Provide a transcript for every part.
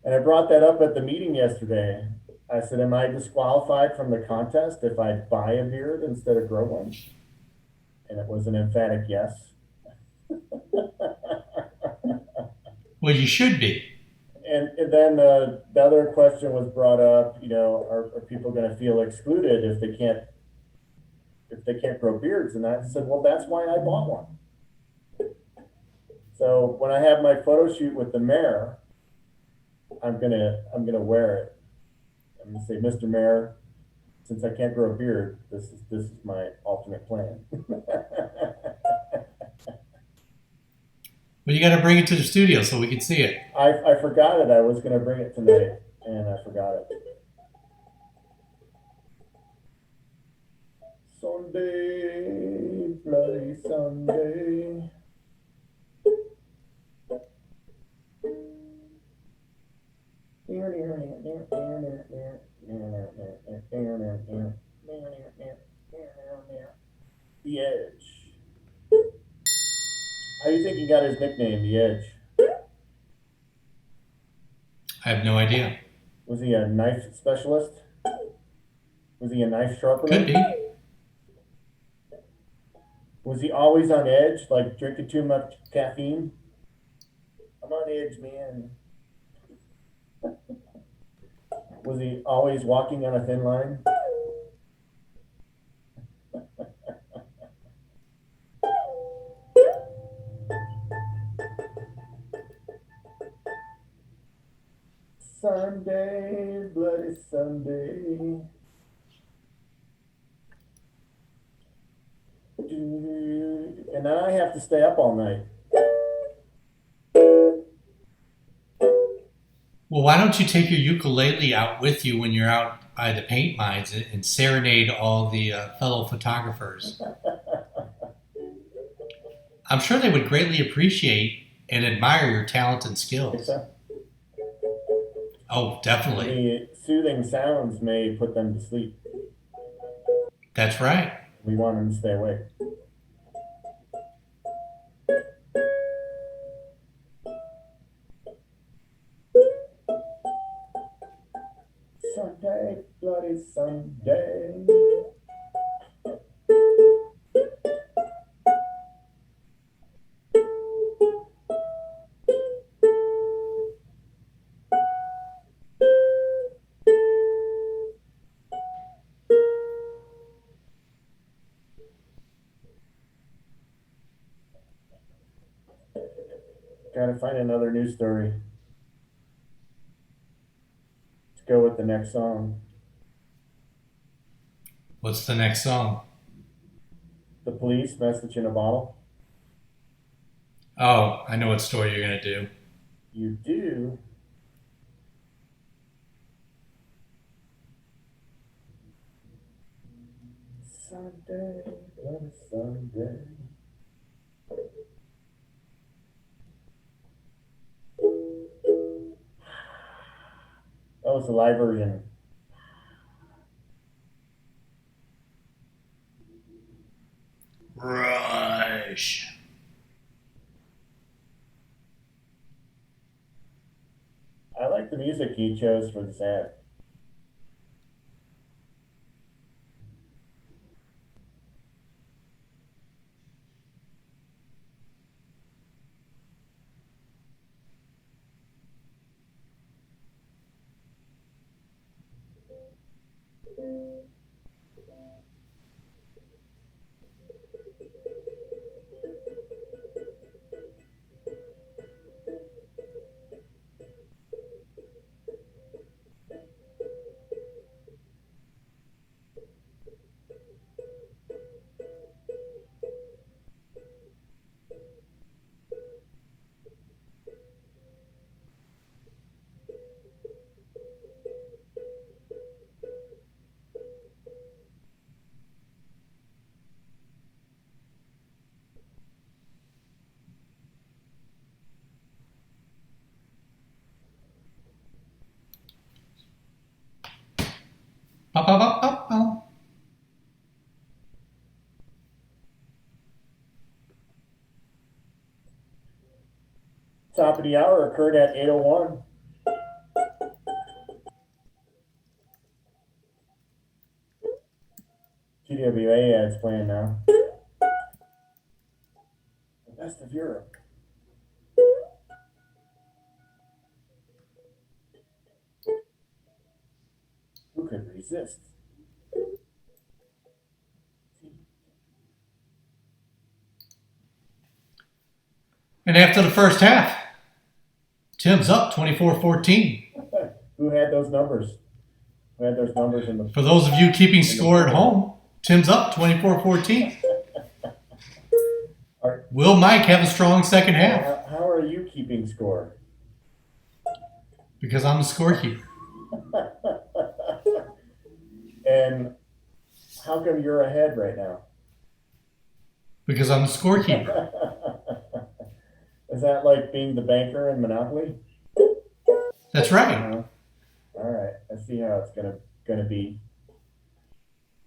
And I brought that up at the meeting yesterday. I said, am I disqualified from the contest if I buy a beard instead of grow one? And it was an emphatic yes. Well, you should be. And then the other question was brought up, are people going to feel excluded if they can't grow beards? And I said, well, that's why I bought one. So when I have my photo shoot with the mayor, I'm gonna wear it. I'm gonna say, Mr. Mayor, since I can't grow a beard, this is my alternate plan. But you got to bring it to the studio so we can see it. I forgot it. I was gonna bring it tonight, and I forgot it. Sunday, bloody Sunday. The Edge. How do you think he got his nickname, The Edge? I have no idea. Was he a knife specialist? Was he a knife Could sharpener? be. Was he always on edge, like drinking too much caffeine? I'm on edge, man. Was he always walking on a thin line? Sunday, bloody Sunday. And then I have to stay up all night. Well, why don't you take your ukulele out with you when you're out by the paint mines and serenade all the fellow photographers? I'm sure they would greatly appreciate and admire your talent and skills. Oh, definitely. The soothing sounds may put them to sleep. That's right. We want them to stay awake. Sunday, bloody Sunday. Gotta find another news story to go with the next song. What's the next song? The Police, Message in a Bottle. Oh, I know what story you're going to do. You do. Sunday, bloody Sunday. That was the live version. Rush. I like the music he chose for this ad. Ba, ba, ba, ba, ba. Top of the hour occurred at 8:01. TWA ads playing now. The best of Europe. Who could resist? And after the first half, Tim's up 24-14. Who had those numbers? Who had those numbers in the? For those of you keeping score at home, Tim's up 24-14. Will Mike have a strong second half? How are you keeping score? Because I'm the scorekeeper. And how come you're ahead right now? Because I'm the scorekeeper. Is that like being the banker in Monopoly? That's right. All right, I see how it's gonna be.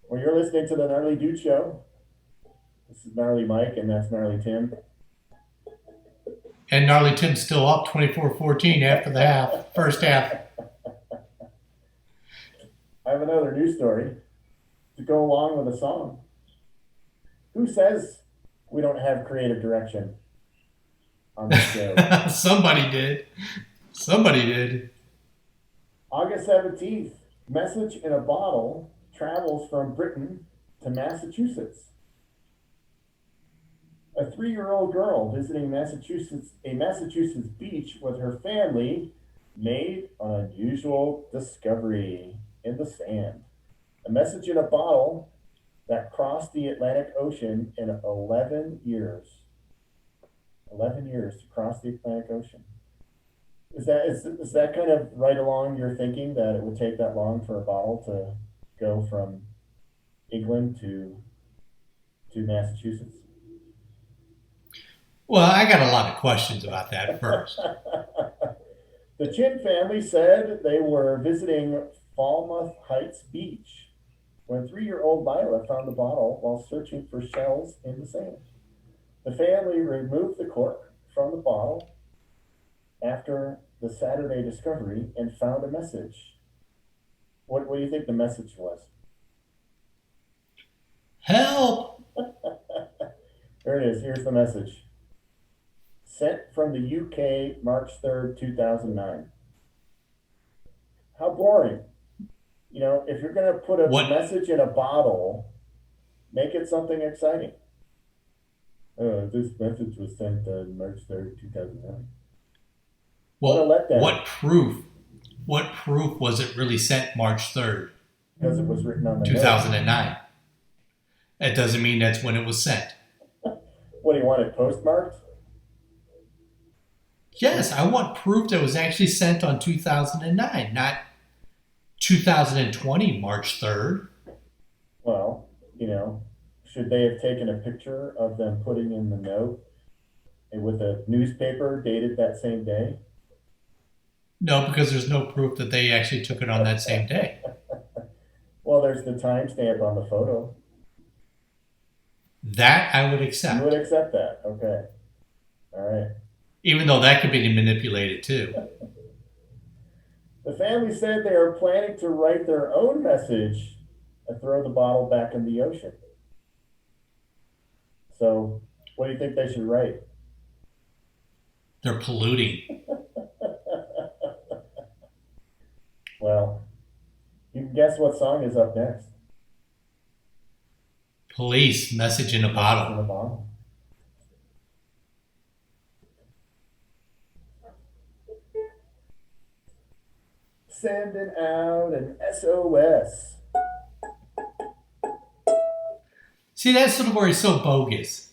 Well, you're listening to the Gnarly Dude Show. This is Gnarly Mike, and that's Gnarly Tim. And Gnarly Tim's still up 24-14 after the first half. I have another news story to go along with the song. Who says we don't have creative direction on the show? Somebody did. Somebody did. August 17th, message in a bottle travels from Britain to Massachusetts. A 3-year-old girl visiting a Massachusetts beach with her family made an unusual discovery in the sand. A message in a bottle that crossed the Atlantic Ocean in 11 years. 11 years to cross the Atlantic Ocean. Is that kind of right along your thinking that it would take that long for a bottle to go from England to Massachusetts? Well, I got a lot of questions about that first. The Chin family said they were visiting Falmouth Heights Beach when 3-year-old Lila found the bottle while searching for shells in the sand. The family removed the cork from the bottle after the Saturday discovery and found a message. What do you think the message was? Help! There it is. Here's the message. Sent from the UK, March 3rd, 2009. How boring. You know, if you're going to put a message in a bottle, make it something exciting. This message was sent on March 3rd, 2009. Well, what proof was it really sent March 3rd? Because it was written on the 2009. Note. That doesn't mean that's when it was sent. What, do you want it postmarked? Yes, I want proof that it was actually sent on 2009, not 2020, March 3rd. Well, you know, should they have taken a picture of them putting in the note with a newspaper dated that same day? No, because there's no proof that they actually took it on that same day. Well, there's the timestamp on the photo. That I would accept. You would accept that? Okay. All right. Even though that could be manipulated too. The family said they are planning to write their own message and throw the bottle back in the ocean. So, what do you think they should write? They're polluting. Well, you can guess what song is up next. Police, message in a bottle. In a bottle. Sending out an SOS. See, that's sort of where he's so bogus.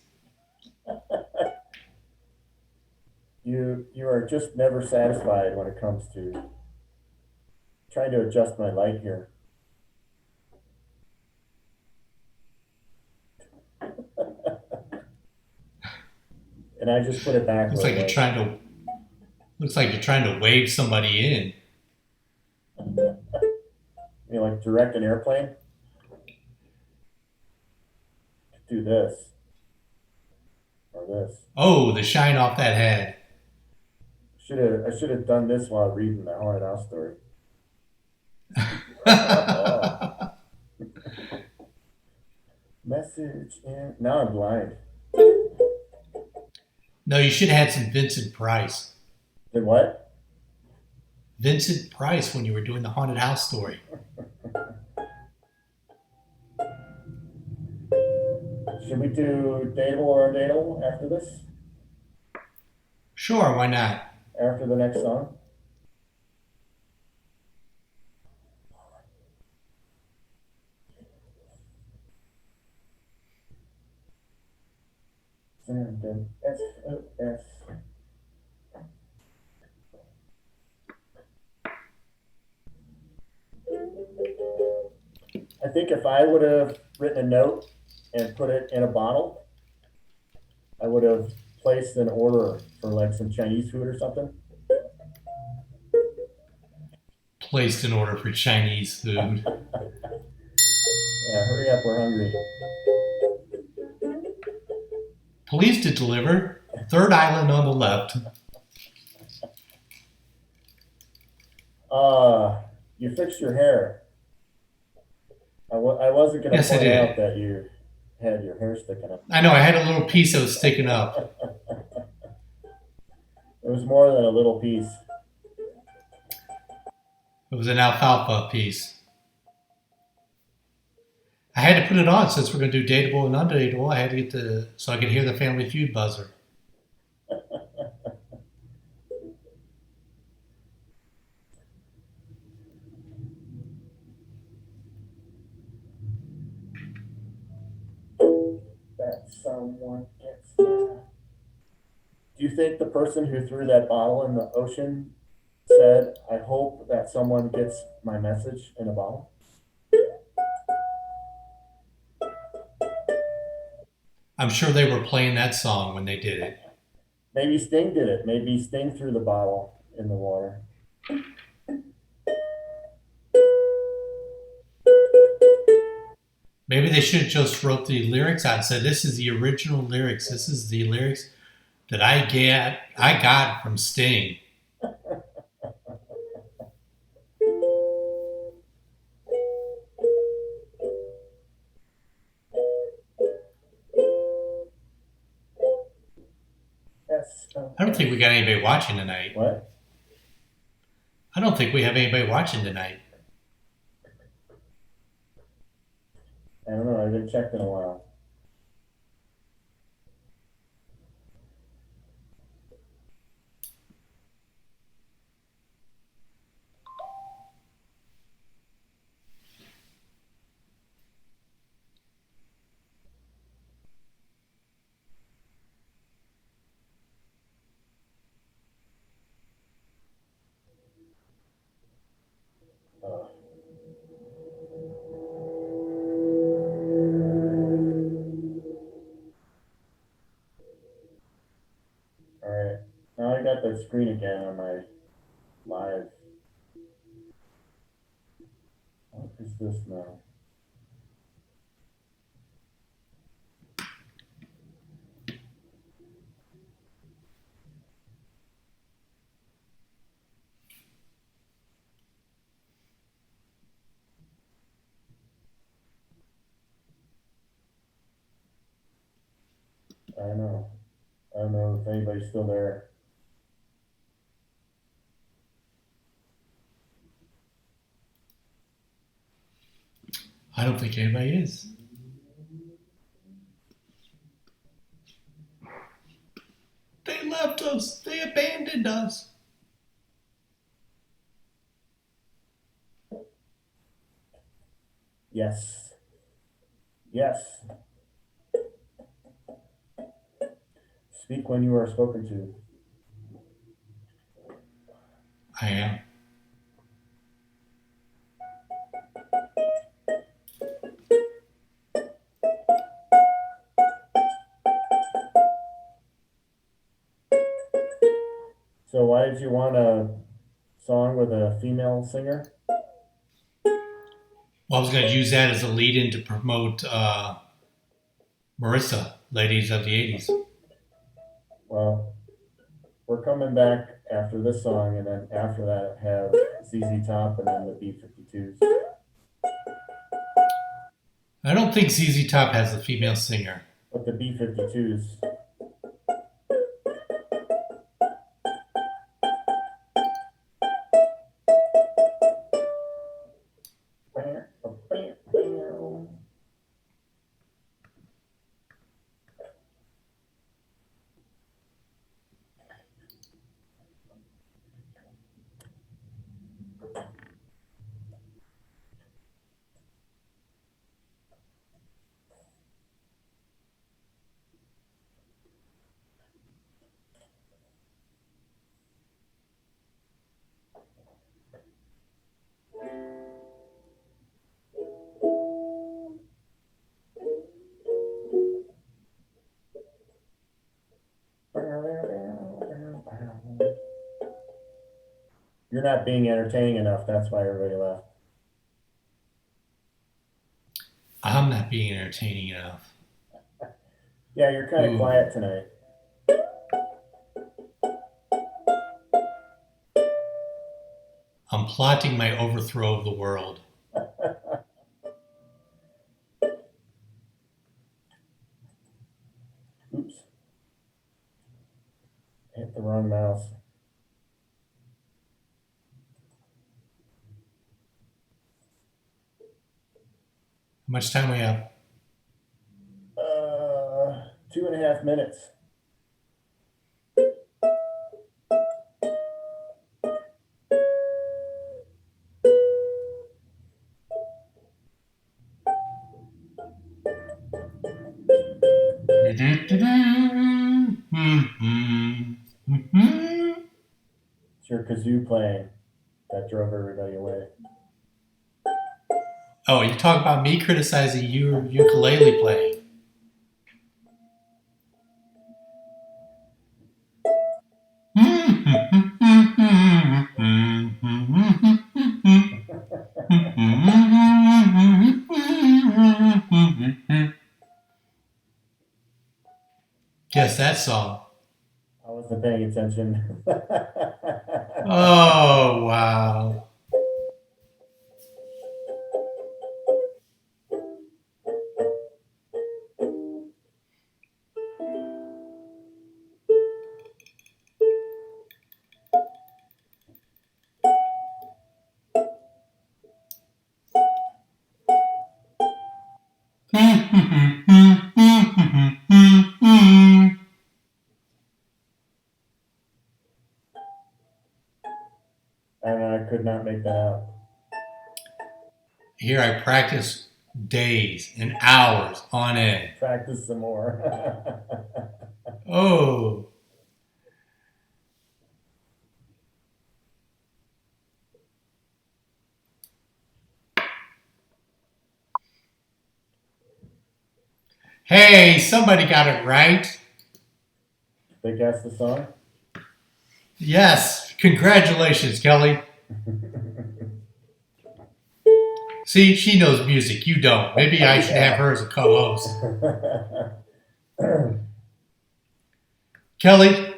You are just never satisfied when it comes to trying to adjust my light here. And I just put it back. Looks like you're trying to wave somebody in. You know, like direct an airplane. Do this or this. Oh, the shine off that head. I should have done this while reading the haunted house story. Message in. Now I'm blind. No, you should have had some Vincent Price. Did what? Vincent Price when you were doing the haunted house story. Should we do Dateable or Undateable after this? Sure, why not? After the next song? SOS. I think if I would have written a note and put it in a bottle, I would have placed an order for like some Chinese food or something. Placed an order for Chinese food. Yeah, hurry up, we're hungry. Please to deliver. Third island on the left. You fixed your hair. I wasn't going to Yes, I point out did. that you had your hair sticking up. I know, I had a little piece that was sticking up. It was more than a little piece. It was an alfalfa piece. I had to put it on since we're going to do Dateable and Undateable. I had to get so I could hear the Family Feud buzzer. That someone gets. Do you think the person who threw that bottle in the ocean said, I hope that someone gets my message in a bottle? I'm sure they were playing that song when they did it. Maybe Sting did it. Maybe Sting threw the bottle in the water. Maybe they should have just wrote the lyrics out and said, "This is the original lyrics. This is the lyrics that I got from Sting." I don't think we got anybody watching tonight. What? I don't think we have anybody watching tonight. I don't know. I haven't checked in a while. Uh, all right. Now I got the screen again on my live. What is this now? I don't know. I don't know if anybody's still there. I don't think anybody is. They left us. They abandoned us. Yes. Yes. Speak when you are spoken to. I am. So why did you want a song with a female singer? Well, I was going to use that as a lead-in to promote Marissa, Ladies of the 80s. Well, we're coming back after this song, and then after that have ZZ Top and then the B-52s. I don't think ZZ Top has a female singer. But the B-52s. You're not being entertaining enough. That's why everybody left. I'm not being entertaining enough. Yeah, you're kind of Ooh. quiet tonight. I'm plotting my overthrow of the world. Oops. Hit the wrong mouse. How much time we have? 2.5 minutes. It's your kazoo playing that drove everybody away. Oh, you talk about me criticizing your ukulele playing. Guess that song. I wasn't paying attention. Oh, wow. And I could not make that out. Here I practice days and hours on end. Practice some more. Oh. Hey, somebody got it right. They guessed the song? Yes. Congratulations, Kelly. See, she knows music. You don't. Maybe I should have her as a co host. Kelly,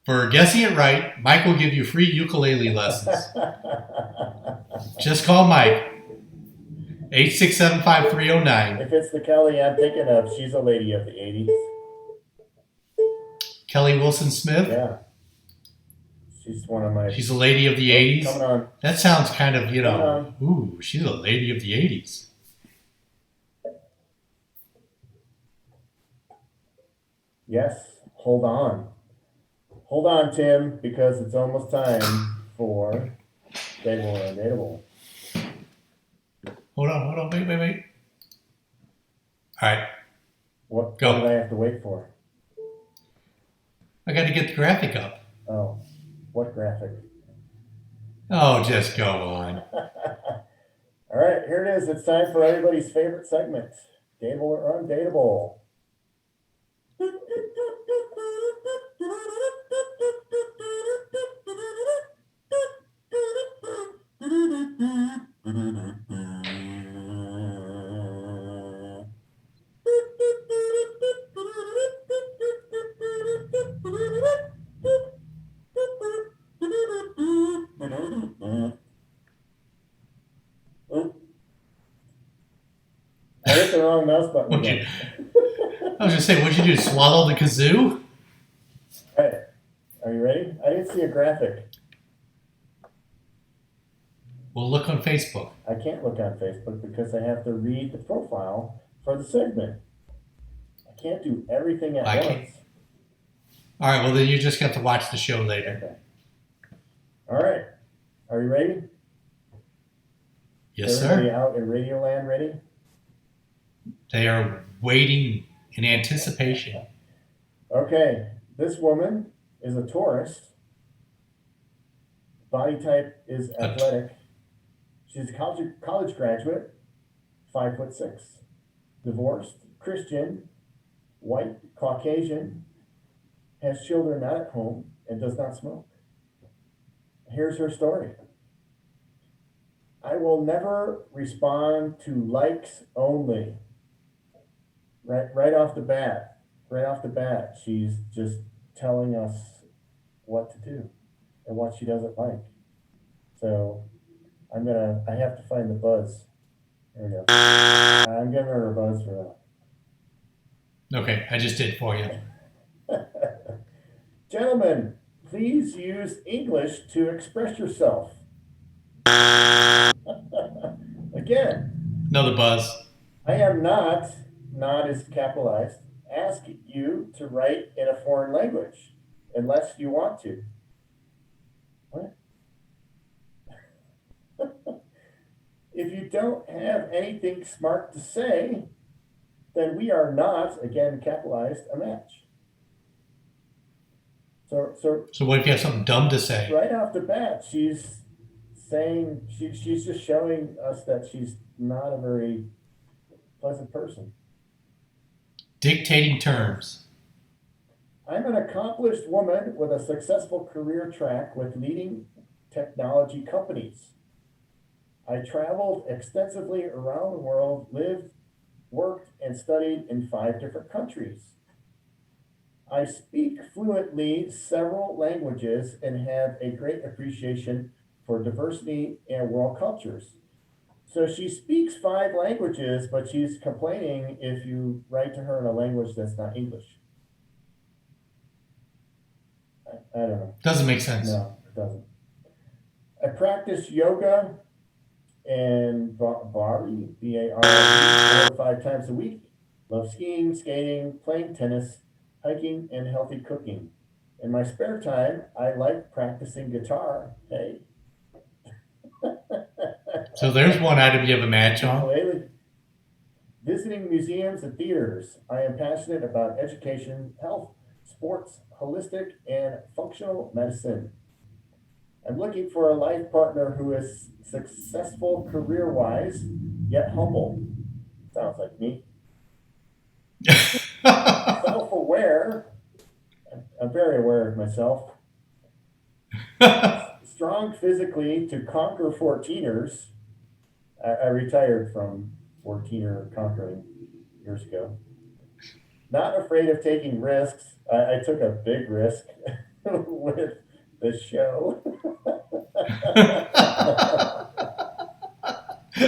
for guessing it right, Mike will give you free ukulele lessons. Just call Mike. 8675309. If it's the Kelly I'm thinking of, she's a lady of the 80s. Kelly Wilson Smith? Yeah. She's one of my. She's a lady of the 80s? Coming on. That sounds kind of, ooh, she's a lady of the 80s. Yes. Hold on. Hold on, Tim, because it's almost time for Dateable or Undateable. Hold on. Wait. All right. What Go. did I have to wait for? I got to get the graphic up. Oh, what graphic? Oh, just go on. All right, here it is. It's time for everybody's favorite segment, Dateable or Undateable. hit the wrong mouse button What'd you, again. I was just saying, what'd you do? Swallow the kazoo? All right. Are you ready? I didn't see a graphic. We'll look on Facebook. I can't look on Facebook because I have to read the profile for the segment. I can't do everything at I can't. once. All right, well, then you just have to watch the show later. Okay. All right. Are you ready? Yes, Everybody sir. out in Radio Land ready? They are waiting in anticipation. Okay. This woman is a Taurus. Body type is athletic. She's a college graduate, 5'6", divorced, Christian, white, Caucasian, has children not at home, and does not smoke. Here's her story. I will never respond to likes only. Right off the bat, she's just telling us what to do and what she doesn't like. So I have to find the buzz. There we go. I'm giving her a buzz for Okay, I just did for you. that. Gentlemen, please use English to express yourself. Again, Another buzz. I am not is capitalized, ask you to write in a foreign language unless you want to. What? If you don't have anything smart to say, then we are not, again capitalized, a match. So what if you have something dumb to say? right off the bat, she's saying she's just showing us that she's not a very pleasant person. Dictating terms. I'm an accomplished woman with a successful career track with leading technology companies. I traveled extensively around the world, lived, worked, and studied in 5 different countries. I speak fluently several languages and have a great appreciation for diversity and world cultures. So she speaks 5 languages, but she's complaining if you write to her in a language that's not English. I don't know. Doesn't make sense. No, it doesn't. I practice yoga and Bari, B-A-R-I, 4 to 5 times a week. Love skiing, skating, playing tennis, hiking, and healthy cooking. In my spare time, I like practicing guitar. Hey. So there's one item you have a match on. Visiting museums and theaters. I am passionate about education, health, sports, holistic, and functional medicine. I'm looking for a life partner who is successful career-wise, yet humble. Sounds like me. Self-aware. I'm very aware of myself. Strong physically to conquer 14ers. I retired from 14er conquering years ago. Not afraid of taking risks. I took a big risk with the show.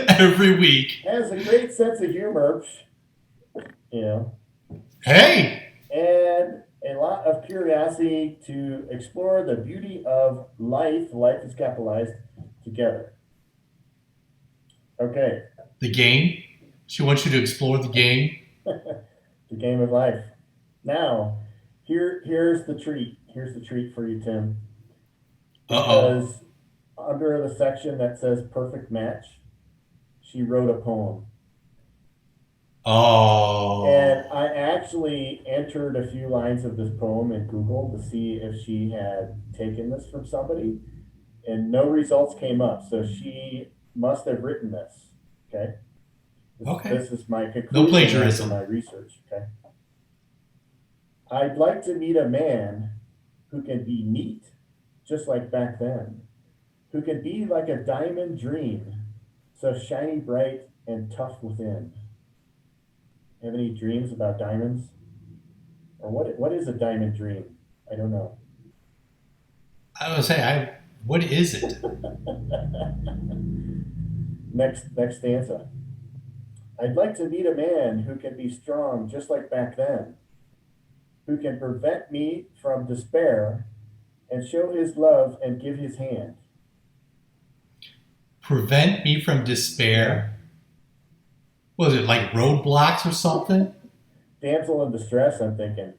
Every week. Has a great sense of humor, you know. Hey! And a lot of curiosity to explore the beauty of life is capitalized, together. Okay. The game. She wants you to explore the game. The game of life. Now, here's the treat. Here's the treat for you, Tim. Because under the section that says perfect match, she wrote a poem. Oh. And I actually entered a few lines of this poem in Google to see if she had taken this from somebody, and no results came up. So she must have written this. Okay. This is my conclusion. No plagiarism. My research. Okay. I'd like to meet a man who can be neat, just like back then, who can be like a diamond dream, so shiny bright and tough within. Have any dreams about diamonds? Or what is a diamond dream? I don't know. I was say, what is it? Next stanza. I'd like to meet a man who can be strong just like back then, who can prevent me from despair and show his love and give his hand. Prevent me from Yeah. despair. Was it like roadblocks or something? Damsel in distress, I'm thinking.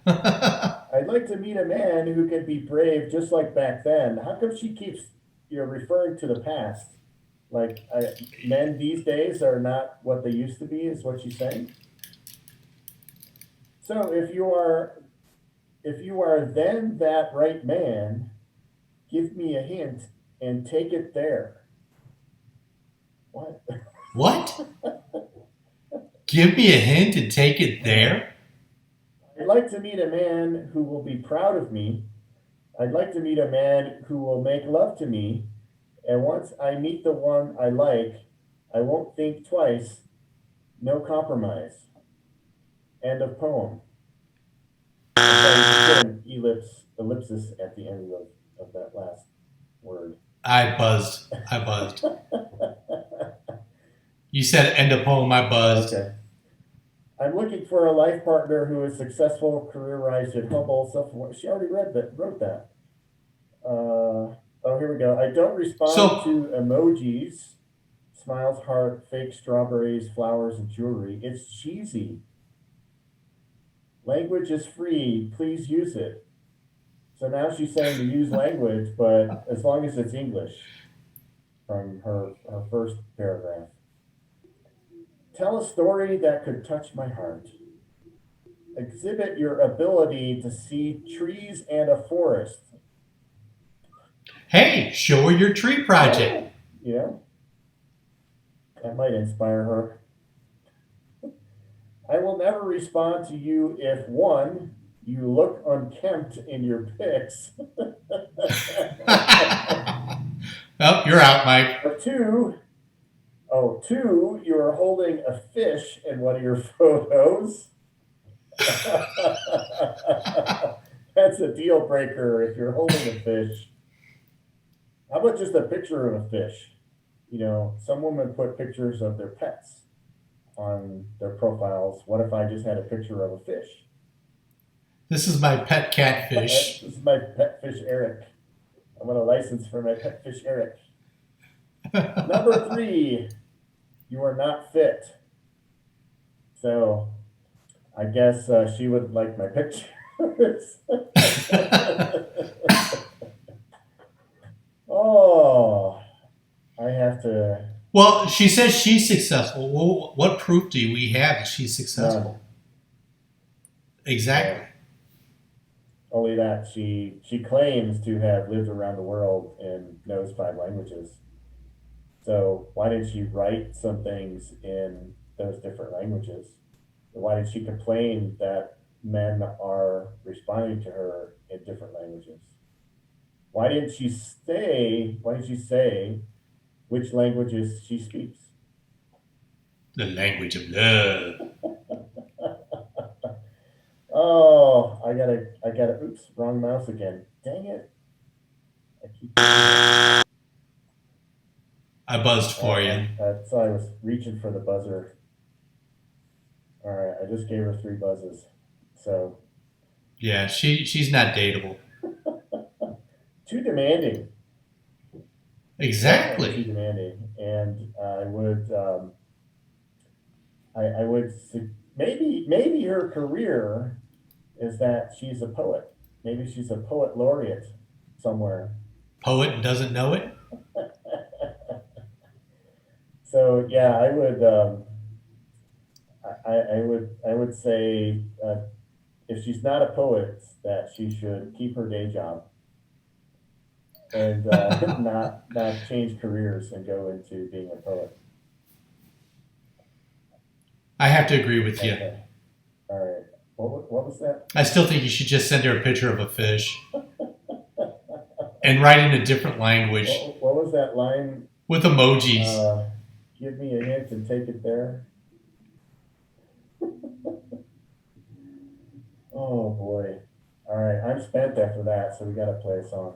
I'd like to meet a man who can be brave just like back then. How come she keeps, referring to the past? Like men these days are not what they used to be, is what she's saying. So if you are then that right man, give me a hint and take it there. What? What? Give me a hint and take it Uh, there? I'd like to meet a man who will be proud of me. I'd like to meet a man who will make love to me. And once I meet the one I like, I won't think twice. No compromise. End of poem. I'm sorry, you put an ellipsis at the end of that last word. I buzzed. I buzzed. You said end of poem, I buzzed. Okay. I'm looking for a life partner who is successful, career rise, and humble. Self. She already wrote that. Oh, here we go. I don't respond So, to emojis, smiles, heart, fake strawberries, flowers, and jewelry. It's cheesy. Language is free. Please use it. So now she's saying to use language, but as long as it's English from her first paragraph. Tell a story that could touch my heart. Exhibit your ability to see trees and a forest. hey, show her your tree project. Yeah, you know, that might inspire her. I will never respond to you if one, you look unkempt in your pics, Oh, you're out, Mike. or two, you are holding a fish in one of your photos. That's a deal breaker if you're holding a fish. How about just a picture of a fish? Some women put pictures of their pets on their profiles. What if I just had a picture of a fish? This is my pet catfish. This is my pet fish, Eric. I want a license for my pet fish, Eric. Number three, you are not fit. So I guess she would like my pictures. Oh, I have to. Well, she says she's successful. Well, what proof do we have that she's None. successful? Yeah. Exactly. Only that she claims to have lived around the world and knows 5 languages. So why didn't she write some things in those different languages? Why did she complain that men are responding to her in different languages? Why didn't she say which languages she speaks? The language of love. Oh, I gotta, oops, wrong mouse again. Dang it. I keep I buzzed for you. so I was reaching for the buzzer. All right, I just gave her 3 buzzes. So Yeah, she's not dateable. too demanding. Definitely too Exactly. demanding. And maybe her career is that she's a poet. Maybe she's a poet laureate somewhere. Poet doesn't know it. So yeah, I would say if she's not a poet, that she should keep her day job and not change careers and go into being a poet. I have to agree with you. Okay, all right. What was that? I still think you should just send her a picture of a fish and write in a different language What was that line? with emojis. Uh, Give me a hint and take it there. Oh boy. All right, I'm spent after that, so we got to play a song.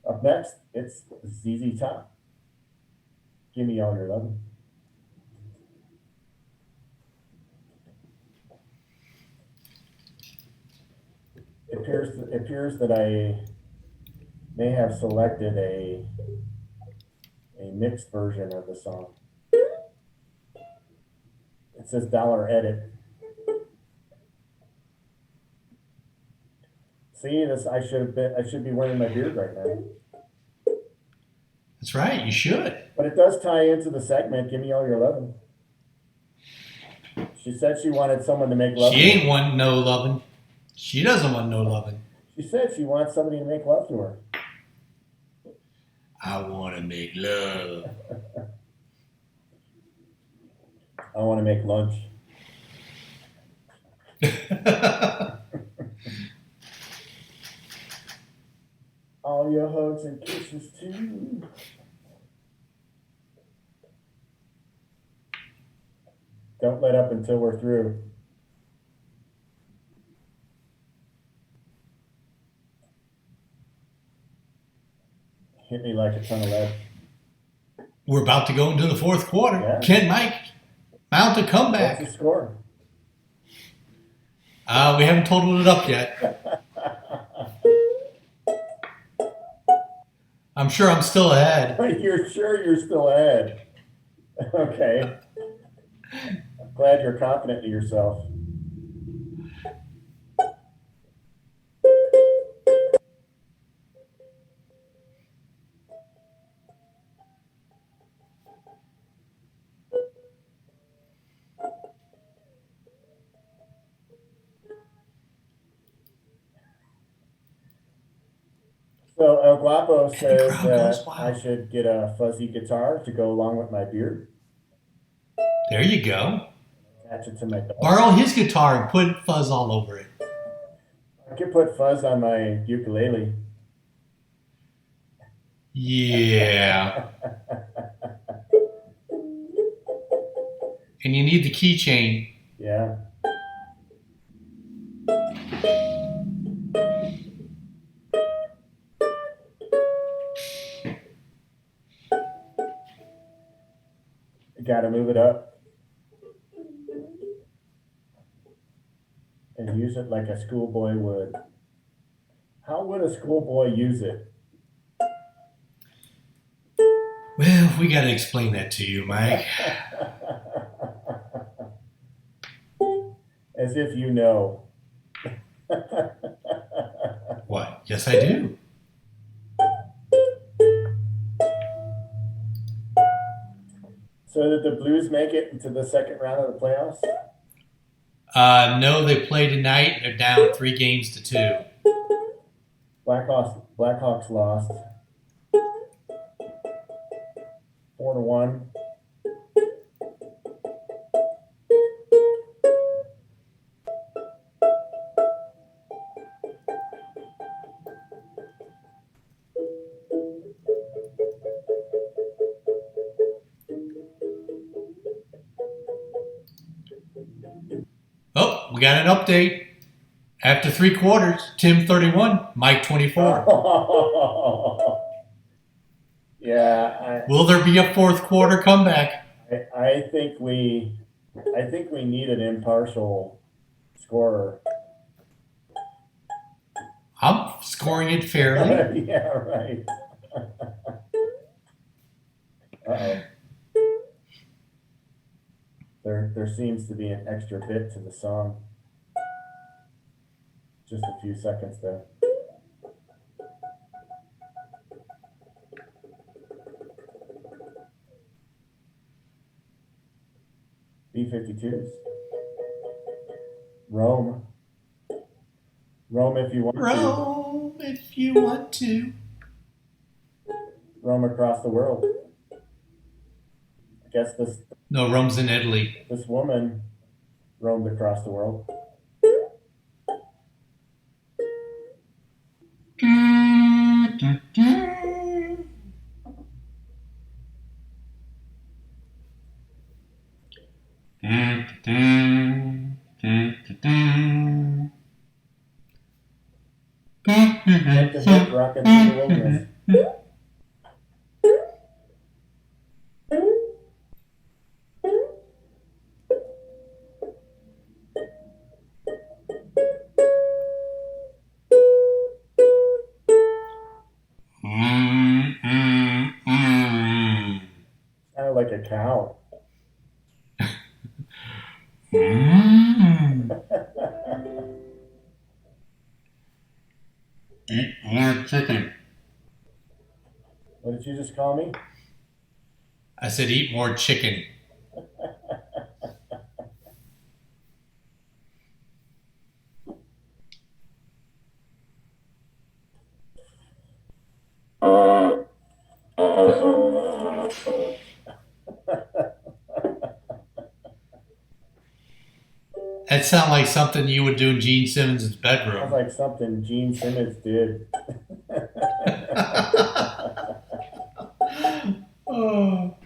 Up next, it's ZZ Top. Give me all your loving. It appears that I may have selected a mixed version of the song. It says $edit. See, this I should be wearing my beard right now. That's right. You should. But it does tie into the segment. Give me all your lovin'. She said she wanted someone to make love She to ain't her. wanting no loving. She doesn't want no loving. She said she wants somebody to make love to her. I want to make love. I want to make lunch. All your hugs and kisses too. Don't let up until we're through. Hit me like a ton of lead. We're about to go into the fourth quarter. Yeah. Can Mike mount a What's comeback? the score? We haven't totaled it up yet. I'm sure I'm still ahead. You're sure you're still ahead? Okay. I'm glad you're confident in yourself. So El Guapo says crowd goes that wild. I should get a fuzzy guitar to go along with my beard. There you go. Attach it to my belt. Borrow his guitar and put fuzz all over it. I could put fuzz on my ukulele. Yeah. And you need the keychain. Yeah. You gotta move it up and use it like a schoolboy would. How would a schoolboy use it? Well, we got to explain that to you, Mike. As if you know. What? Yes, I do. So did the Blues make it into the second round of the playoffs? No, they play tonight. They're down 3-2. Blackhawks lost 4-1. Oh, we got an update. After 3 quarters, Tim 31, Mike 24. Yeah, Will there be a fourth quarter comeback? I think we need an impartial scorer. I'm scoring it fairly. Yeah, right. Uh-oh. There seems to be an extra bit to the song. Just a few seconds there. B-52s. Rome. Rome if you want to. Rome, if you want to. Rome across the world. I guess No, Rome's in Italy. this woman roamed across the world. Hip to hip, rocking through the wilderness. like a cow. Mm. Eat more chicken. What did you just call me? I said, eat more chicken. That sounds like something you would do in Gene Simmons' Sounds bedroom. like something Gene Simmons did. Oh.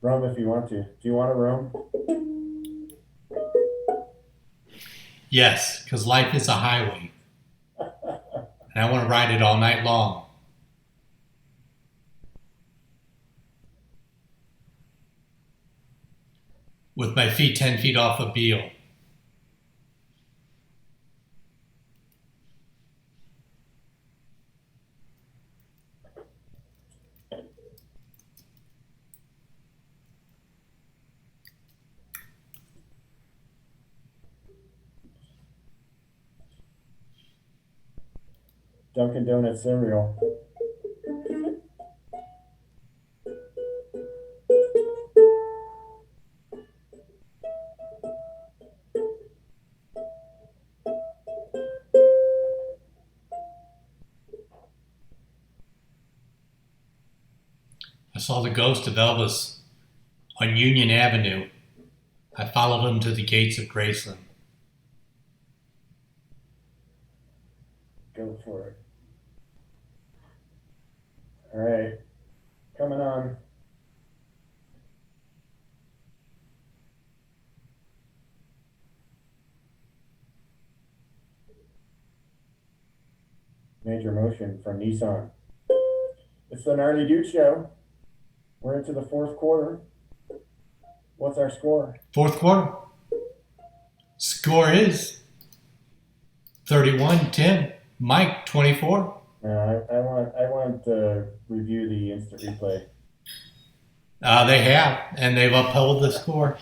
Roam if you want to. Do you want to roam? Yes, because life is a highway, and I want to ride it all night long with my feet 10 feet off a Beale. Dunkin' Donuts cereal. I saw the ghost of Elvis on Union Avenue. I followed him to the gates of Graceland. Go for it. All right. Coming on. Major motion from Nissan. It's the Gnarly Dudes show. We're into the fourth quarter. What's our score? Fourth quarter. Score is 31-10. Mike, 24. I want to review the instant replay. They have, and they've upheld the score.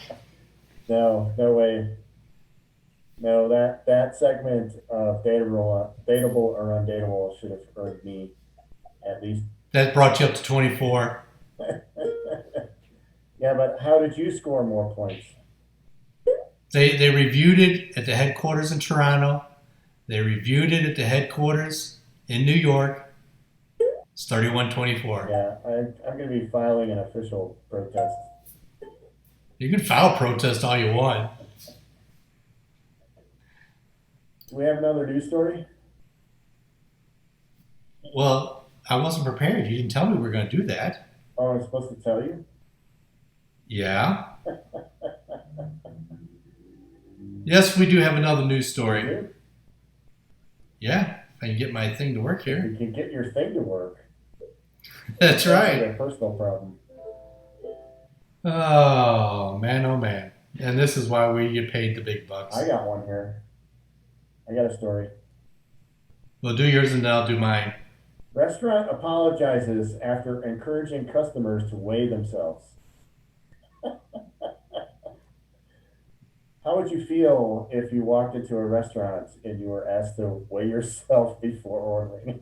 No way. No, that segment of dateable or undateable should have earned me at least. That brought you up to 24. Yeah, but how did you score more points? They reviewed it at the headquarters in Toronto. They reviewed it at the headquarters in New York. It's 31-24. Yeah, I'm going to be filing an official protest. You can file a protest all you want. Do we have another news story? Well, I wasn't prepared. You didn't tell me we were going to do that. Oh, I'm supposed to tell you? Yeah. Yes, we do have another news story. You? Yeah, if I can get my thing to work here. You can get your thing to work. That's right. A personal problem. Oh, man, oh, man. And this is why we get paid the big bucks. I got one here. I got a story. Well, do yours and then I'll do mine. Restaurant apologizes after encouraging customers to weigh themselves. How would you feel if you walked into a restaurant and you were asked to weigh yourself before ordering?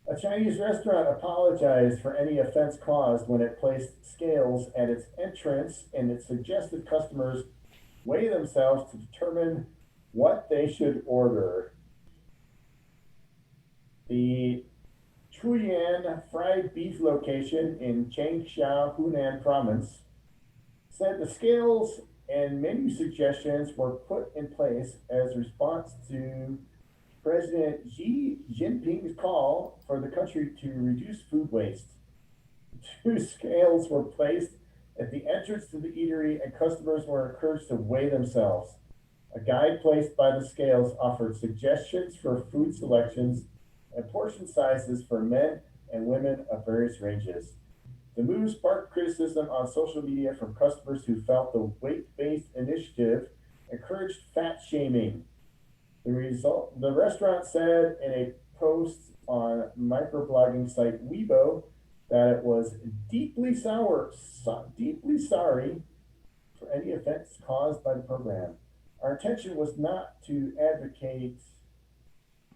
A Chinese restaurant apologized for any offense caused when it placed scales at its entrance and it suggested customers weigh themselves to determine what they should order. The Chuyan fried beef location in Changsha, Hunan province said the scales and menu suggestions were put in place as a response to President Xi Jinping's call for the country to reduce food waste. Two scales were placed at the entrance to the eatery and customers were encouraged to weigh themselves. A guide placed by the scales offered suggestions for food selections and portion sizes for men and women of various ranges. The move sparked criticism on social media from customers who felt the weight-based initiative encouraged fat shaming. The restaurant said in a post on microblogging site Weibo that it was deeply sorry for any offense caused by the program. Our intention was not to advocate,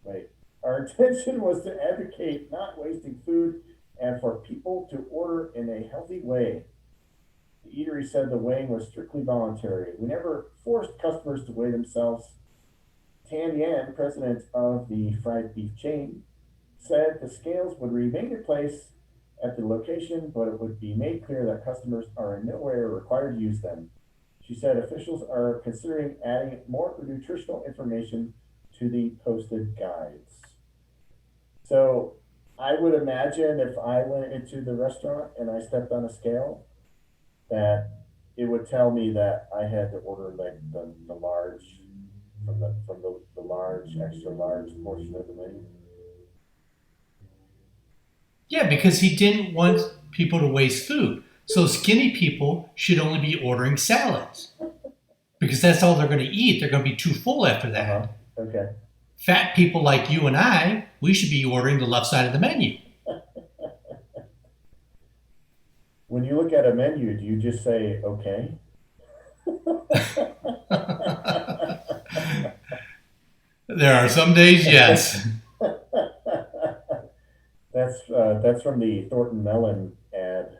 wait, our intention was to advocate not wasting food and for people to order in a healthy way. The eatery said the weighing was strictly voluntary. We never forced customers to weigh themselves. Tan Yan, president of the fried beef chain, said the scales would remain in place at the location, but it would be made clear that customers are in no way required to use them. She said officials are considering adding more nutritional information to the posted guides. So I would imagine if I went into the restaurant and I stepped on a scale, that it would tell me that I had to order like the large from the large, extra large portion of the menu. Yeah, because he didn't want people to waste food. So skinny people should only be ordering salads because that's all they're going to eat. They're going to be too full after that. Okay. Fat people like you and I, we should be ordering the left side of the menu. When you look at a menu, do you just say okay? There are some days, yes. That's from the Thornton Melon ad.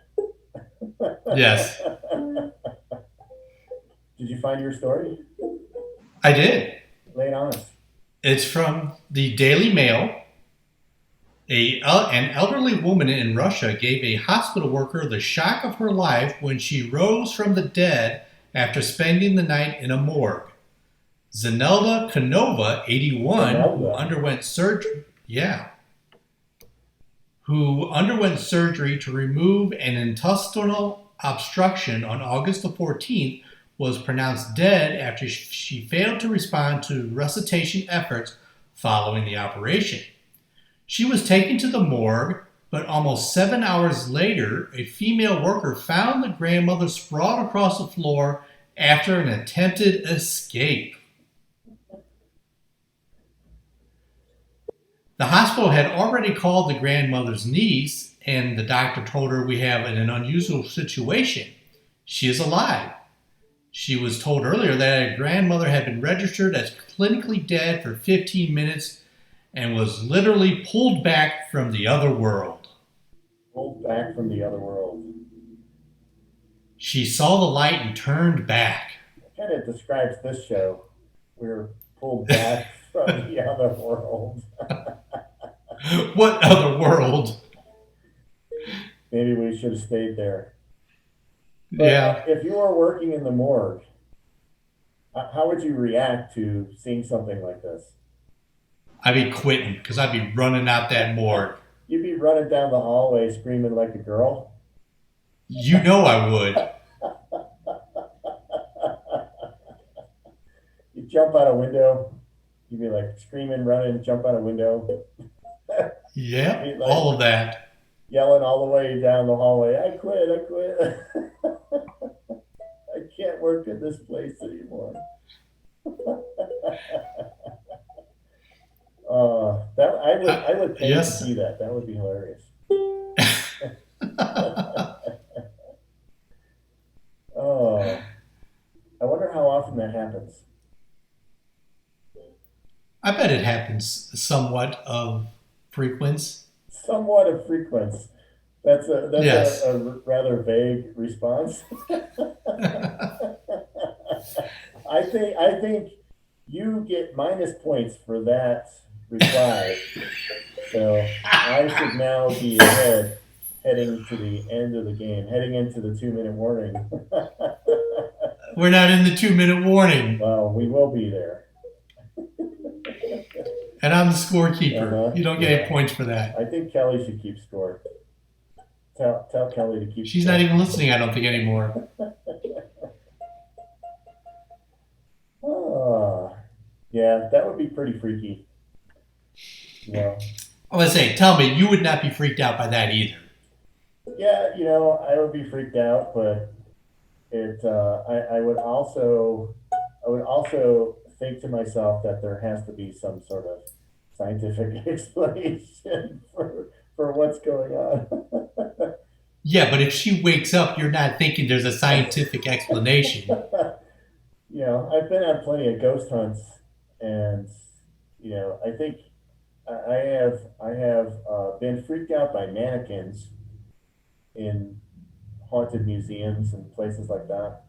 Yes, Did you find your story? I did. Lay it on us. It's from the Daily Mail. An elderly woman in Russia gave a hospital worker the shock of her life when she rose from the dead after spending the night in a morgue. Zanelda Konova, 81, who underwent surgery. Yeah. Who underwent surgery to remove an intestinal obstruction on August the 14th, was pronounced dead after she failed to respond to resuscitation efforts following the operation. She was taken to the morgue, but almost 7 hours later, a female worker found the grandmother sprawled across the floor after an attempted escape. The hospital had already called the grandmother's niece, and the doctor told her, "We have an unusual situation. She is alive." She was told earlier that her grandmother had been registered as clinically dead for 15 minutes and was literally pulled back from the other world. Pulled back from the other world. She saw the light and turned back. It kind of describes this show. We're pulled back from the other world. What other world? Maybe we should have stayed there. But yeah. If you were working in the morgue, how would you react to seeing something like this? I'd be quitting because I'd be running out that morgue. You'd be running down the hallway screaming like a girl. You know I would. You jump out a window. You'd be like screaming, running, jump out a window. Yeah, like all of that. Yelling all the way down the hallway, I quit. I can't work in this place anymore. I would pay to see that. That would be hilarious. Oh, I wonder how often that happens. I bet it happens somewhat of frequency. Somewhat of frequency. That's a rather vague response. I think you get minus points for that reply. So I should now be heading to the end of the game, heading into the 2-minute warning. We're not in the 2-minute warning. Well, we will be there. And I'm the scorekeeper. You don't get any points for that. I think Kelly should keep score. Tell Kelly to keep She's score. Not even listening, I don't think, anymore. Yeah, that would be pretty freaky. Yeah. I was saying, tell me, you would not be freaked out by that either. Yeah, I would be freaked out, but I would also think to myself that there has to be some sort of scientific explanation for what's going on. Yeah, but if she wakes up, you're not thinking there's a scientific explanation. I've been on plenty of ghost hunts, and I think I have been freaked out by mannequins in haunted museums and places like that,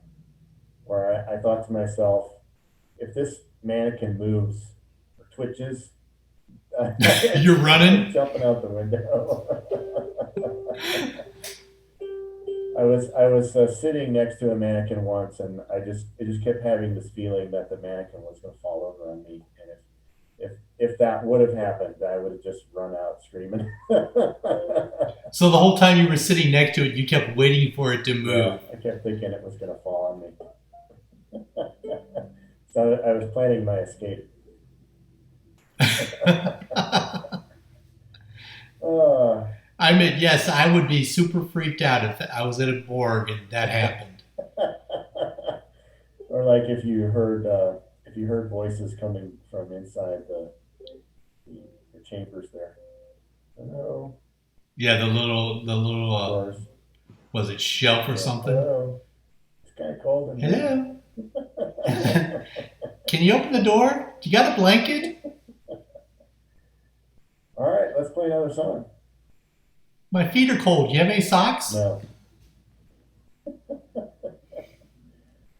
where I thought to myself, if this mannequin moves or twitches, You're I'm running? jumping out the window. I was sitting next to a mannequin once, and I just kept having this feeling that the mannequin was going to fall over on me, and if that would have happened, I would have just run out screaming. So the whole time you were sitting next to it, you kept waiting for it to Yeah, move. I kept thinking it was going to fall on me. So I was planning my escape. Uh, I mean, yes, I would be super freaked out if I was at a morgue and that happened. or like if you heard voices coming from inside the chambers there. Hello, Yeah, the little, doors. was it shelf or Yeah, something? hello. It's kind of cold in here. Hello? Can you open the door? You got a blanket? All right, let's play another song. My feet are cold. You have any socks? No,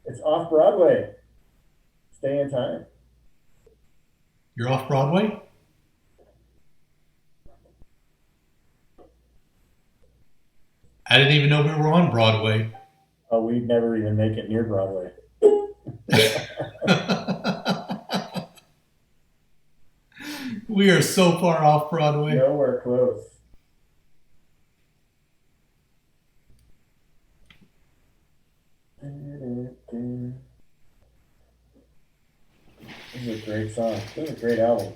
it's off Broadway. Stay in time. You're off Broadway? I didn't even know we were on Broadway. Oh, we'd never even make it near Broadway. We are so far off Broadway. Nowhere close. This is a great song. This is a great album.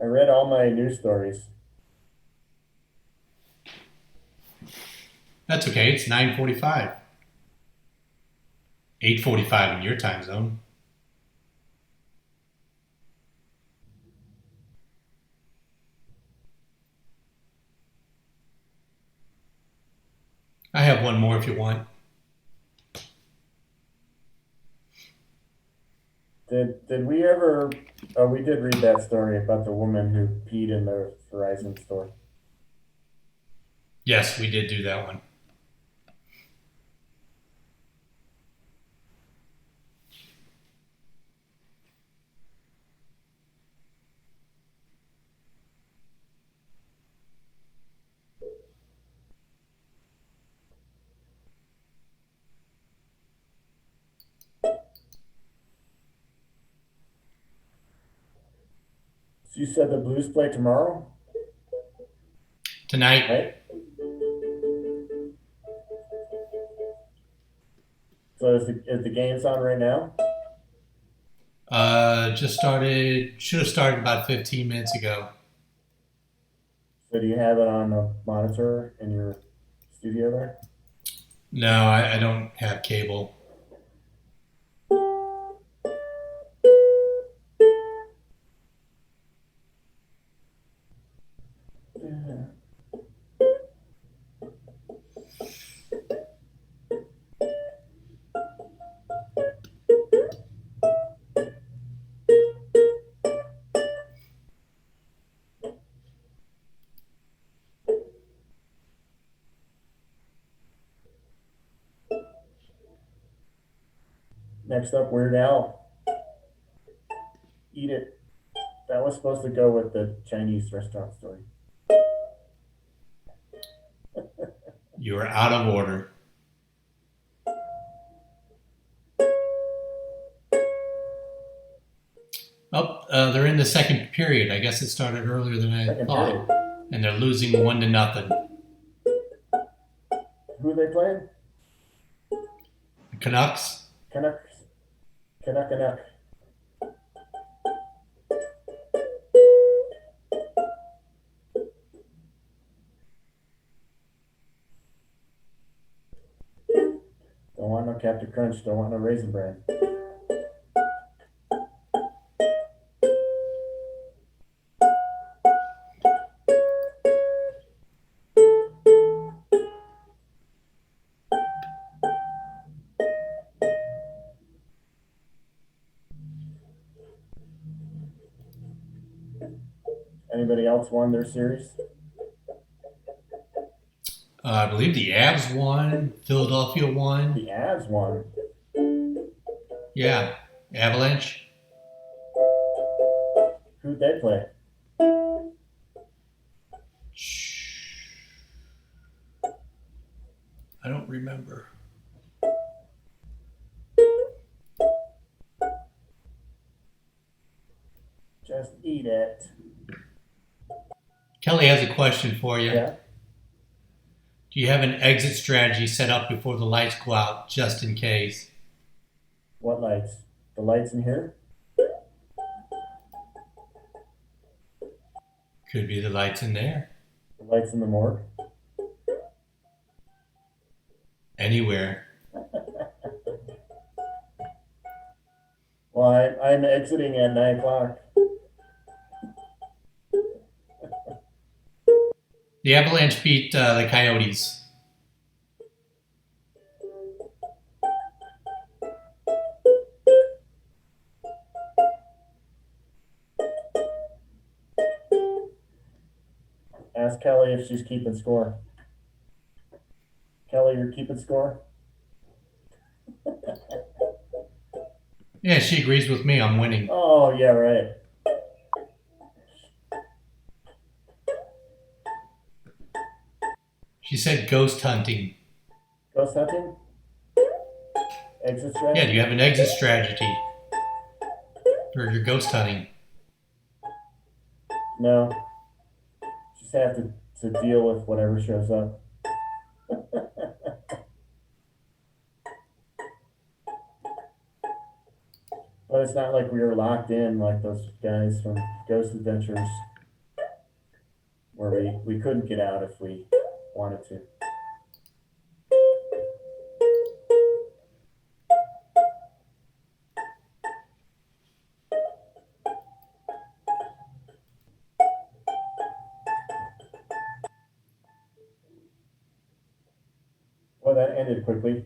I read all my news stories. That's okay. It's 9:45. 8:45 in your time zone. I have one more if you want. Did we ever? Oh, we did read that story about the woman who peed in the Verizon store. Yes, we did do that one. So you said the Blues play tomorrow, Tonight, right? So is the games on right now? just started, should have started about 15 minutes ago. So do you have it on a monitor in your studio there? No, I don't have cable. Yeah. Next up, Weird Al. Eat It. That was supposed to go with the Chinese restaurant story. You are out of order. Oh, they're in the second period. I guess it started earlier than I Second thought. period. And they're losing 1-0. Who they playing? The Canucks. Canucks. Canuck. Don't want no Captain Crunch. Don't want no Raisin Bran. Anybody else won their series? I believe the Avs won. Philadelphia won. The Avs won. Yeah. Avalanche. Who'd they play? I don't remember. Just eat it. Kelly has a question for you. Yeah. Do you have an exit strategy set up before the lights go out, just in case? What lights? The lights in here? Could be the lights in there. The lights in the morgue? Anywhere. Well, I'm exiting at 9 o'clock. The Avalanche beat the Coyotes. Ask Kelly if she's keeping score. Kelly, you're keeping score? Yeah, she agrees with me. I'm winning. Oh, yeah, right. She said ghost hunting. Ghost hunting? Exit strategy? Yeah, do you have an exit strategy for your ghost hunting? No. Just have to deal with whatever shows up. But it's not like we were locked in like those guys from Ghost Adventures where we couldn't get out if we wanted to. Well, that ended quickly.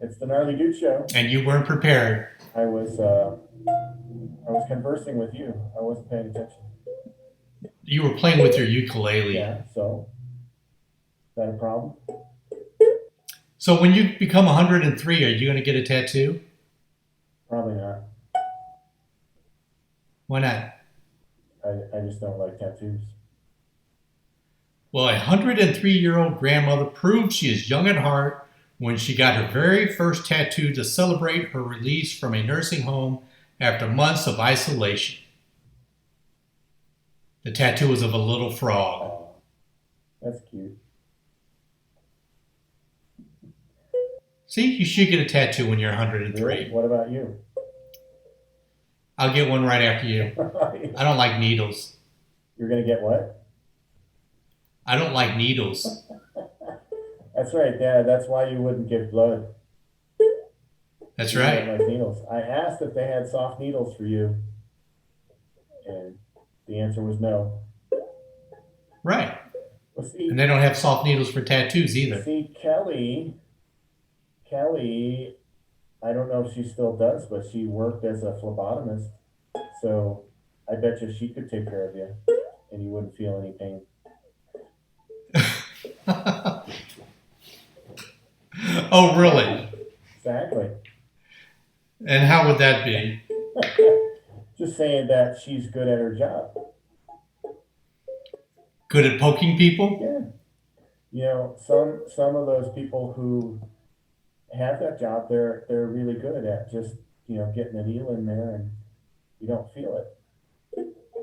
It's the Gnarly Dudes show. And you weren't prepared. I was conversing with you. I wasn't paying attention. You were playing with your ukulele. Yeah, so is that a problem? So when you become 103, are you going to get a tattoo? Probably not. Why not? I just don't like tattoos. Well, a 103-year-old grandmother proved she is young at heart when she got her very first tattoo to celebrate her release from a nursing home after months of isolation. The tattoo was of a little frog. Oh, that's cute. See, you should get a tattoo when you're 103. Really? What about you? I'll get one right after you. I don't like needles. You're going to get what? I don't like needles. That's right, yeah, that's why you wouldn't give blood. That's You right. don't like needles. I asked if they had soft needles for you, and the answer was no. Right. Well, see, And they don't have soft needles for tattoos either. see, Kelly, I don't know if she still does, but she worked as a phlebotomist, so I bet you she could take care of you, and you wouldn't feel any pain. Oh, really? Exactly. And how would that be? Just saying that she's good at her job. Good at poking people? Yeah. You know, some of those people who have that job, they're really good at just, getting a needle in there and You don't feel it.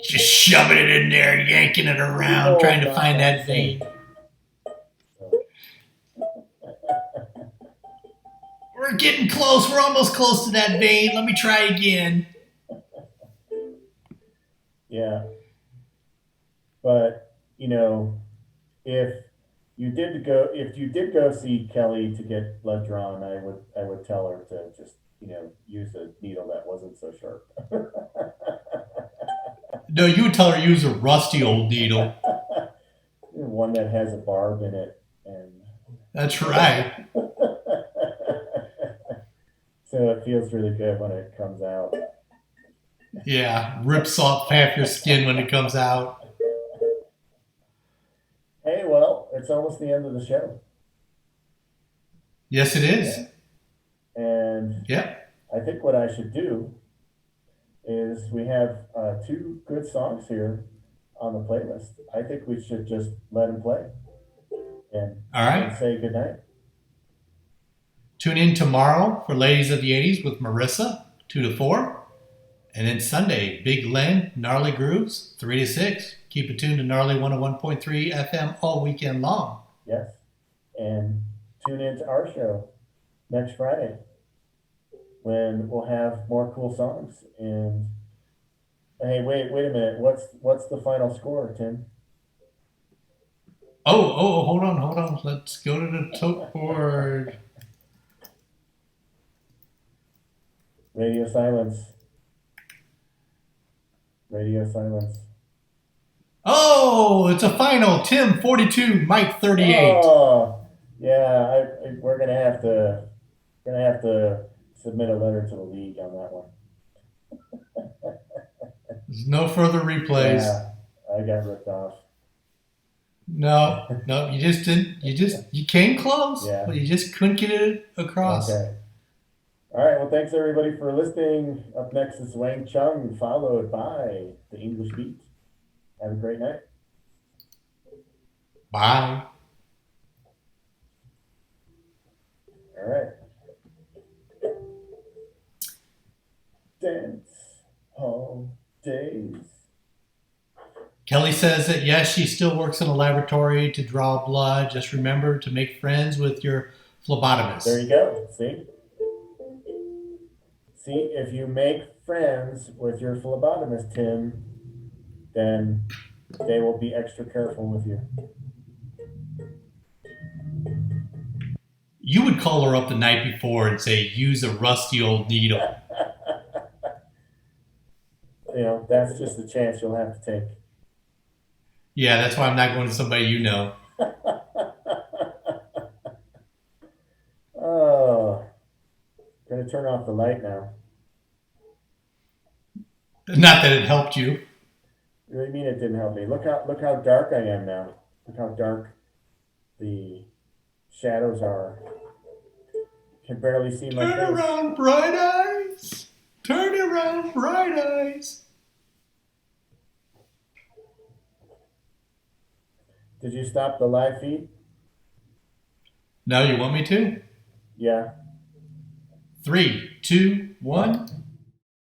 Just shoving it in there, yanking it around, No, trying to not find that that same. vein. So, We're getting close. We're almost close to that vein. Let me try again. yeah, but you know, if if you did go see Kelly to get blood drawn, I would tell her to just use a needle that wasn't so sharp. No, you would tell her use a rusty old needle. One that has a barb in it, and That's right. so it feels really good when it comes out. Yeah, rips off half your skin when it comes out. Hey, well, it's almost the end of the show. Yes, it is. Yeah. And Yep. I think what I should do is we have two good songs here on the playlist. I think we should just let them play and All right. say goodnight. Tune in tomorrow for Ladies of the 80s with Marissa, 2 to 4. And then Sunday, Big Len, Gnarly Grooves, 3 to 6. Keep it tuned to Gnarly 101.3 FM all weekend long. Yes. And tune in to our show next Friday when we'll have more cool songs. And hey, wait a minute. What's the final score, Tim? Hold on. Let's go to the tote board. Radio silence. Radio silence. Oh, it's a final. Tim 42, Mike 38. Oh, yeah. We're gonna have to submit a letter to the league on that one. There's no further replays. Yeah, I got ripped off. No, you just didn't. You came close, Yeah. but you just couldn't get it across. Okay. All right. Well, thanks everybody for listening. Up next is Wang Chung, followed by the English Beat. Have a great night. Bye. All right. Dance hall days. Kelly says that yes, she still works in a laboratory to draw blood. Just remember to make friends with your phlebotomist. There you go. See, if you make friends with your phlebotomist, Tim, then they will be extra careful with you. You would call her up the night before and say, use a rusty old needle. That's just a chance you'll have to take. Yeah, that's why I'm not going to somebody you know. Oh, gonna turn off the light now. Not that it helped you. What do you mean it didn't help me? Look how dark I am now. Look how dark the shadows are. Can barely see my face. Turn around, bright eyes. Turn around, bright eyes. Did you stop the live feed? Now you want me to? Yeah. 3, 2, 1.